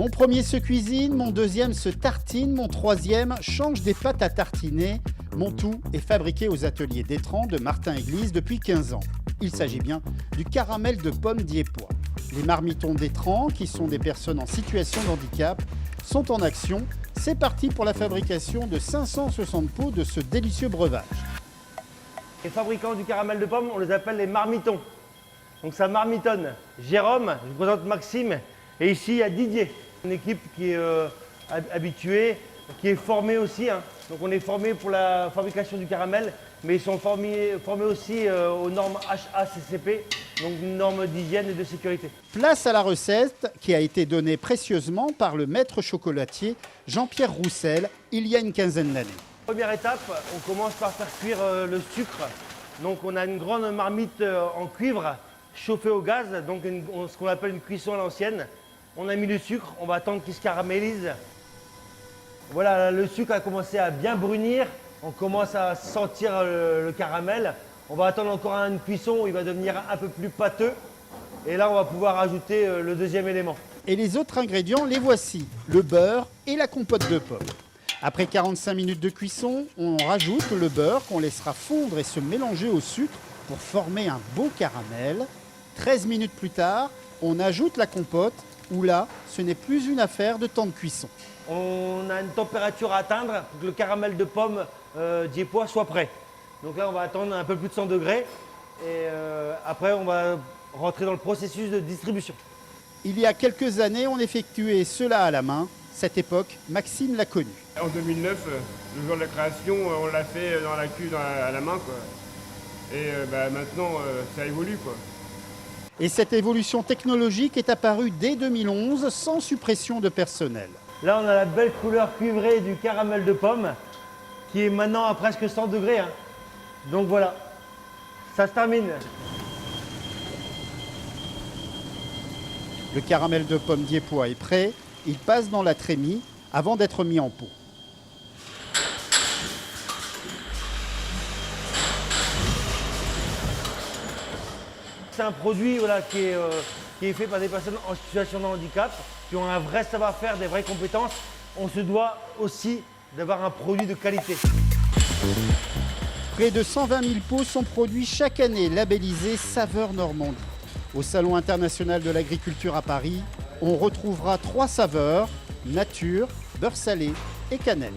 Mon premier se cuisine, mon deuxième se tartine, mon troisième change des pâtes à tartiner. Mon tout est fabriqué aux ateliers d'Étran de Martin-Église depuis 15 ans. Il s'agit bien du caramel de pomme diepois. Les marmitons d'Étran, qui sont des personnes en situation de handicap, sont en action. C'est parti pour la fabrication de 560 pots de ce délicieux breuvage. Les fabricants du caramel de pomme, on les appelle les marmitons. Donc ça marmitonne. Jérôme, je vous présente Maxime, et ici il y a Didier. Une équipe qui est habituée, qui est formée aussi. Donc on est formé pour la fabrication du caramel, mais ils sont formés aussi aux normes HACCP, donc une norme d'hygiène et de sécurité. Place à la recette qui a été donnée précieusement par le maître chocolatier Jean-Pierre Roussel il y a une quinzaine d'années. Première étape, on commence par faire cuire le sucre. Donc on a une grande marmite en cuivre chauffée au gaz, donc ce qu'on appelle une cuisson à l'ancienne. On a mis le sucre, on va attendre qu'il se caramélise. Voilà, le sucre a commencé à bien brunir, on commence à sentir le caramel. On va attendre encore une cuisson où il va devenir un peu plus pâteux. Et là, on va pouvoir ajouter le deuxième élément. Et les autres ingrédients, les voici, le beurre et la compote de pommes. Après 45 minutes de cuisson, on rajoute le beurre qu'on laissera fondre et se mélanger au sucre pour former un beau caramel. 13 minutes plus tard, on ajoute la compote, où là, ce n'est plus une affaire de temps de cuisson. On a une température à atteindre pour que le caramel de pomme diepois soit prêt. Donc là, on va attendre un peu plus de 100 degrés et après, on va rentrer dans le processus de distribution. Il y a quelques années, on effectuait cela à la main. Cette époque, Maxime l'a connu. En 2009, le jour de la création, on l'a fait dans la cuve à la main, quoi. Et maintenant, ça évolue, quoi. Et cette évolution technologique est apparue dès 2011 sans suppression de personnel. Là, on a la belle couleur cuivrée du caramel de pomme qui est maintenant à presque 100 degrés. Donc voilà, ça se termine. Le caramel de pomme diepois est prêt. Il passe dans la trémie avant d'être mis en pot. C'est un produit qui est fait par des personnes en situation de handicap, qui ont un vrai savoir-faire, des vraies compétences. On se doit aussi d'avoir un produit de qualité. Près de 120 000 pots sont produits chaque année, labellisés Saveurs Normandie. Au Salon international de l'agriculture à Paris, on retrouvera 3 saveurs, nature, beurre salé et cannelle.